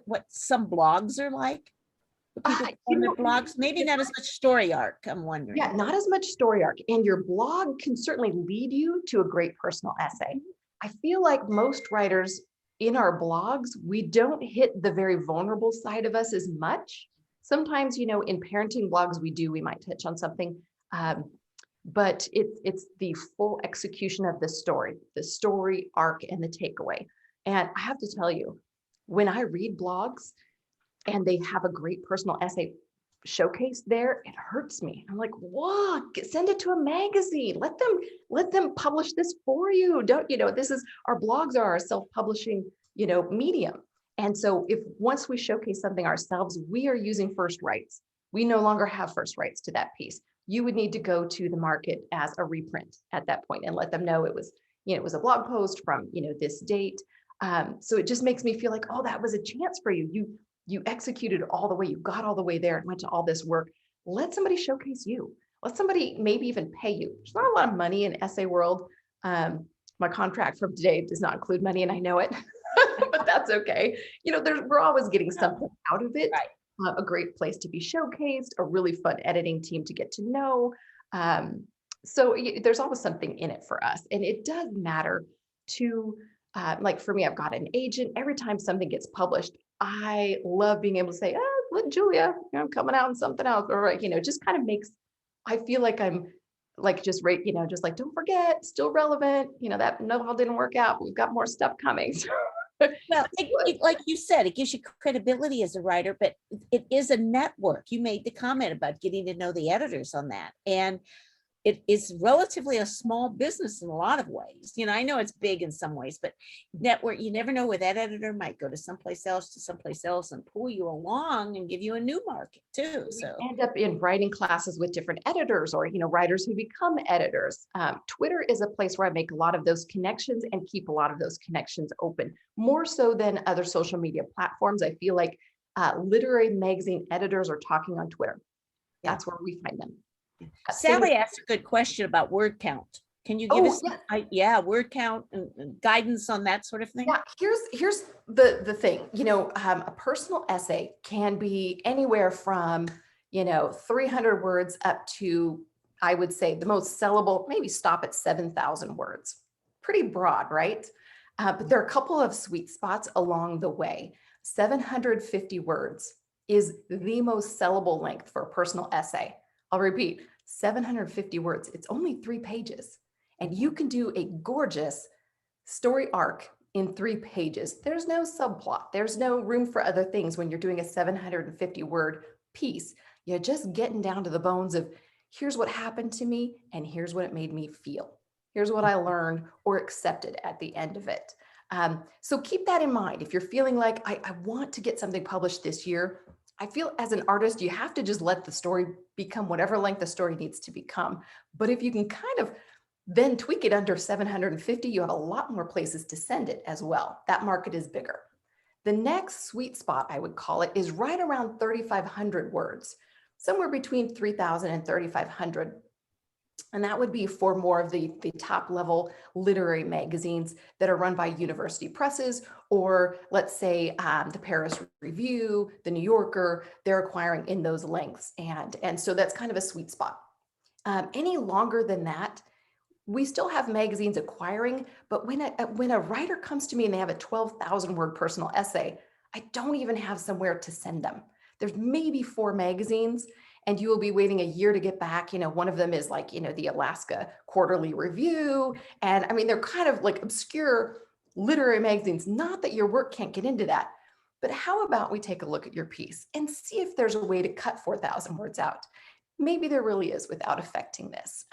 what some blogs are like? Blogs, maybe not as much story arc, I'm wondering. Yeah, not as much story arc. And your blog can certainly lead you to a great personal essay. I feel like most writers in our blogs, we don't hit the very vulnerable side of us as much. Sometimes, in parenting blogs, we might touch on something, but it's the full execution of the story arc and the takeaway. And I have to tell you, when I read blogs and they have a great personal essay showcase there, it hurts me. I'm like, whoa, send it to a magazine. Let them publish this for you. Our blogs are our self-publishing, medium. And so once we showcase something ourselves, we are using first rights. We no longer have first rights to that piece. You would need to go to the market as a reprint at that point and let them know it was a blog post from, this date. So it just makes me feel like, oh, that was a chance for you. You executed all the way, you got all the way there and went to all this work. Let somebody showcase you. Let somebody maybe even pay you. There's not a lot of money in essay world. My contract from today does not include money, and I know it, but that's okay. We're always getting something out of it. Right. A great place to be showcased, a really fun editing team to get to know. So there's always something in it for us. And it does matter to, like for me, I've got an agent. Every time something gets published, I love being able to say, look, Julia, I'm coming out in something else, or just kind of makes, I feel like I'm like, just right, just like, don't forget, still relevant, that all didn't work out. We've got more stuff coming. Well, like you said, it gives you credibility as a writer, but it is a network. You made the comment about getting to know the editors on that. And it is relatively a small business in a lot of ways. I know it's big in some ways, but network, you never know where that editor might go to someplace else and pull you along and give you a new market too. So we end up in writing classes with different editors or, writers who become editors. Twitter is a place where I make a lot of those connections and keep a lot of those connections open, more so than other social media platforms. I feel like literary magazine editors are talking on Twitter. That's where we find them. Sally asked a good question about word count. Can you give us, word count and guidance on that sort of thing? Yeah, here's the thing, a personal essay can be anywhere from, 300 words up to, I would say the most sellable, maybe stop at 7,000 words. Pretty broad, right? But there are a couple of sweet spots along the way. 750 words is the most sellable length for a personal essay. I'll repeat, 750 words. It's only 3 pages. And you can do a gorgeous story arc in 3 pages. There's no subplot. There's no room for other things when you're doing a 750 word piece. You're just getting down to the bones of here's what happened to me and here's what it made me feel. Here's what I learned or accepted at the end of it. So keep that in mind. If you're feeling like I want to get something published this year, I feel as an artist, you have to just let the story become whatever length the story needs to become. But if you can kind of then tweak it under 750, you have a lot more places to send it as well. That market is bigger. The next sweet spot, I would call it, is right around 3,500 words, somewhere between 3,000 and 3,500. And that would be for more of the top level literary magazines that are run by university presses, or let's say the Paris Review, the New Yorker, they're acquiring in those lengths. And so that's kind of a sweet spot. Any longer than that, we still have magazines acquiring, but when a writer comes to me and they have a 12,000 word personal essay, I don't even have somewhere to send them. There's maybe 4 magazines and you will be waiting a year to get back. One of them is like, the Alaska Quarterly Review. And I mean, they're kind of like obscure literary magazines, not that your work can't get into that, but how about we take a look at your piece and see if there's a way to cut 4,000 words out? Maybe there really is without affecting this.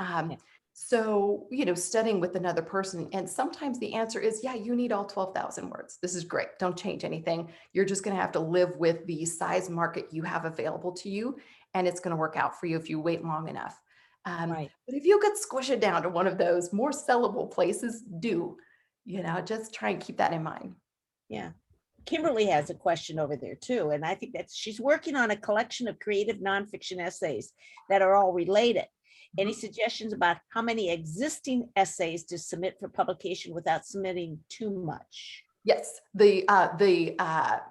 So, studying with another person, and sometimes the answer is, yeah, you need all 12,000 words. This is great. Don't change anything. You're just going to have to live with the size market you have available to you, and it's going to work out for you if you wait long enough. But if you could squish it down to one of those more sellable places, just try and keep that in mind. Yeah. Kimberly has a question over there too. And I think that she's working on a collection of creative nonfiction essays that are all related. Any suggestions about how many existing essays to submit for publication without submitting too much? Yes, the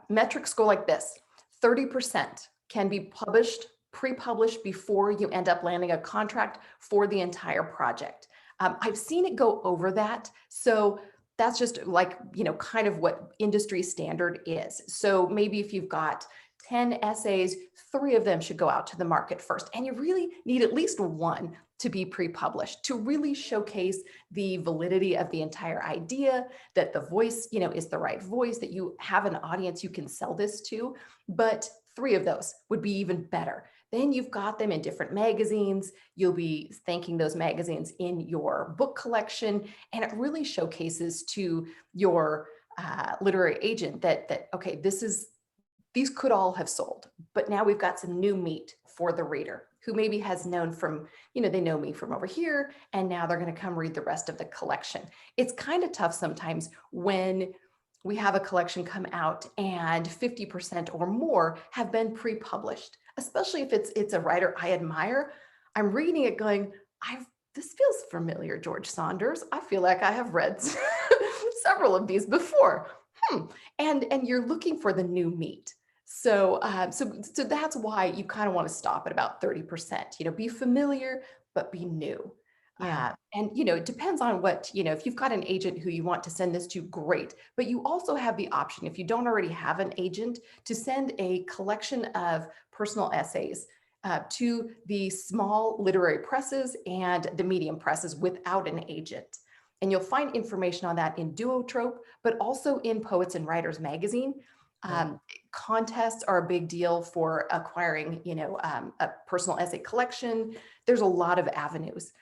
metrics go like this. 30% can be published, pre-published before you end up landing a contract for the entire project. I've seen it go over that. So that's just like, kind of what industry standard is. So maybe if you've got 10 essays, 3 of them should go out to the market first. And you really need at least 1 to be pre-published to really showcase the validity of the entire idea, that the voice, is the right voice, that you have an audience you can sell this to. But 3 of those would be even better. Then you've got them in different magazines. You'll be thanking those magazines in your book collection. And it really showcases to your literary agent that, okay, these could all have sold, but now we've got some new meat for the reader who maybe has known from, they know me from over here, and now they're going to come read the rest of the collection. It's kind of tough sometimes when we have a collection come out and 50% or more have been pre-published, especially if it's a writer I admire. I'm reading it going, this feels familiar, George Saunders. I feel like I have read several of these before. And you're looking for the new meat. So that's why you kind of want to stop at about 30%, be familiar, but be new. Yeah. And, it depends on what, if you've got an agent who you want to send this to, great. But you also have the option, if you don't already have an agent, to send a collection of personal essays to the small literary presses and the medium presses without an agent. And you'll find information on that in Duotrope, but also in Poets and Writers magazine. Contests are a big deal for acquiring, a personal essay collection. There's a lot of avenues.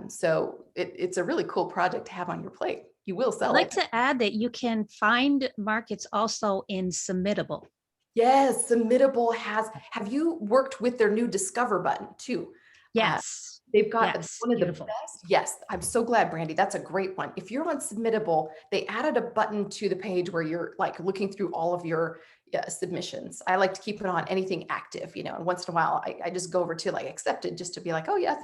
So it's a really cool project to have on your plate. You will sell it. I'd like to add that you can find markets also in Submittable. Yes, Submittable have you worked with their new Discover button too? Yes. They've got one of beautiful. the best. Yes, I'm so glad, Brandy. That's a great one. If you're on Submittable, they added a button to the page where you're like looking through all of your submissions. I like to keep it on anything active, you know, and once in a while I just go over to like accepted just to be like, oh yeah,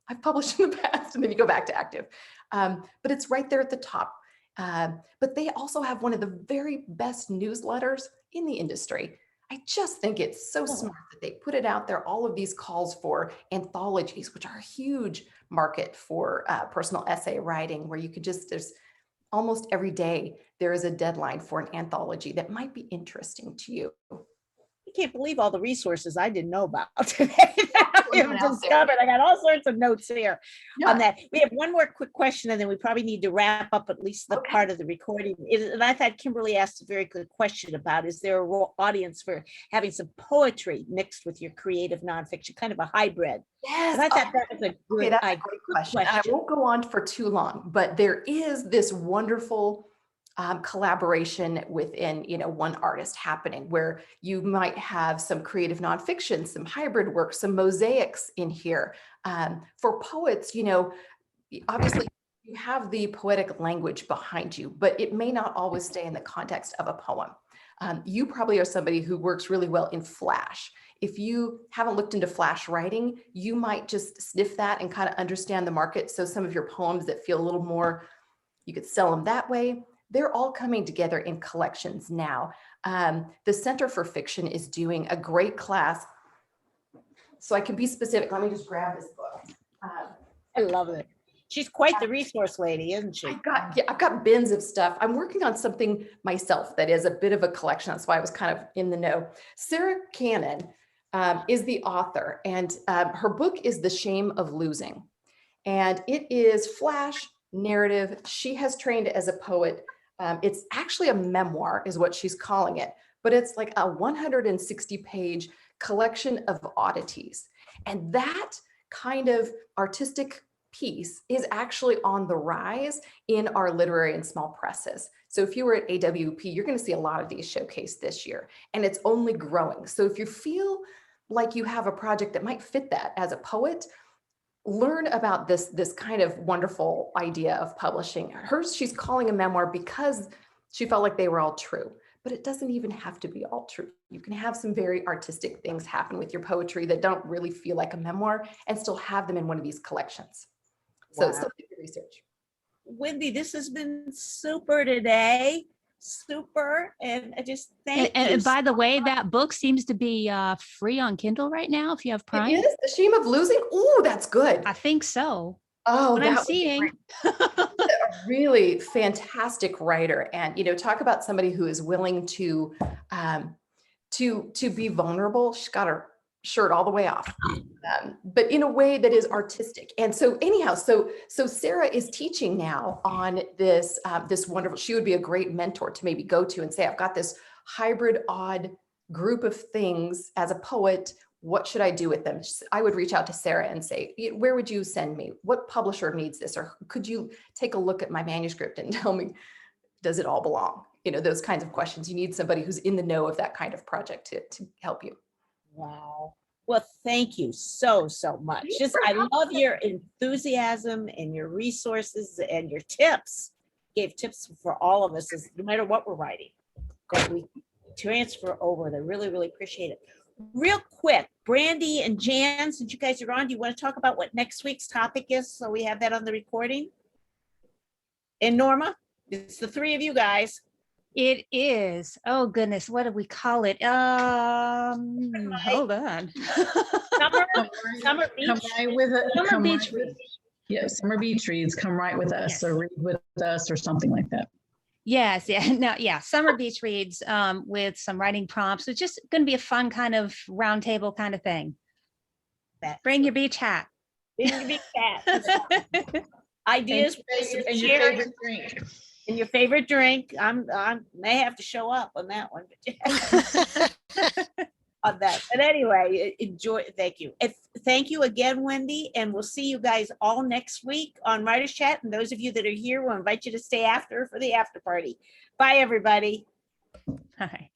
I've published in the past, and then you go back to active. But it's right there at the top. But they also have one of the very best newsletters in the industry. I just think it's so smart that they put it out there, all of these calls for anthologies, which are a huge market for personal essay writing, where you could there's almost every day, there is a deadline for an anthology that might be interesting to you. I can't believe all the resources I didn't know about today. I got all sorts of notes here on that. We have one more quick question, and then we probably need to wrap up at least the part of the recording. And I thought Kimberly asked a very good question about, is there a audience for having some poetry mixed with your creative nonfiction, kind of a hybrid? Yes. And I thought that was a good, that's a great question. I won't go on for too long, but there is this wonderful collaboration within, you know, one artist happening, where you might have some creative nonfiction, some hybrid work, some mosaics in here. For poets, you know, obviously you have the poetic language behind you, but it may not always stay in the context of a poem. You probably are somebody who works really well in Flash. If you haven't looked into Flash writing, you might just sniff that and kind of understand the market. So some of your poems that feel a little more, you could sell them that way. They're all coming together in collections now. The Center for Fiction is doing a great class. So I can be specific. Let me just grab this book. I love it. She's quite the resource lady, isn't she? I've got bins of stuff. I'm working on something myself that is a bit of a collection. That's why I was kind of in the know. Sarah Cannon is the author, and her book is The Shame of Losing. And it is Flash narrative. She has trained as a poet. It's actually a memoir is what she's calling it, but it's like a 160-page collection of oddities. And that kind of artistic piece is actually on the rise in our literary and small presses. So if you were at AWP, you're going to see a lot of these showcased this year, and it's only growing. So if you feel like you have a project that might fit that as a poet, learn about this kind of wonderful idea of publishing. Hers, she's calling a memoir because she felt like they were all true, but it doesn't even have to be all true. You can have some very artistic things happen with your poetry that don't really feel like a memoir and still have them in one of these collections. So it's something to research. Wendy, this has been super today. Super. And I just thank you. And by the way, that book seems to be free on Kindle right now if you have Prime. It is The Shame of Losing. Oh, that's good. I think so. Oh, what I'm seeing. A really fantastic writer, and you know, talk about somebody who is willing to be vulnerable. She's got her shirt all the way off, but in a way that is artistic. And so anyhow, so Sarah is teaching now on this this wonderful. She would be a great mentor to maybe go to and say, I've got this hybrid, odd group of things as a poet. What should I do with them? I would reach out to Sarah and say, where would you send me? What publisher needs this? Or could you take a look at my manuscript and tell me, does it all belong? You know, those kinds of questions. You need somebody who's in the know of that kind of project to help you. Wow. Well, thank you so much. Just, I love your enthusiasm and your resources and your tips. Gave tips for all of us, no matter what we're writing, that we transfer over. I really appreciate it. Real quick, Brandy and Jan, since you guys are on, do you want to talk about what next week's topic is? So we have that on the recording. And Norma, it's the three of you guys. It is. Oh goodness, what do we call it? Hold on. Summer beach. Come right with it. Summer beach reads. Yeah, summer beach reads. Come right with us, Yes. or read with us, or something like that. Yes, summer beach reads with some writing prompts. It's just going to be a fun kind of round table kind of thing. Bring your beach hat. Bring your beach hat. Ideas And your favorite drink. and your favorite drink. I may have to show up on that one. On that. But anyway, enjoy. Thank you. Thank you again, Wendy. And we'll see you guys all next week on Writers Chat. And those of you that are here, we'll invite you to stay after for the after party. Bye, everybody. Hi.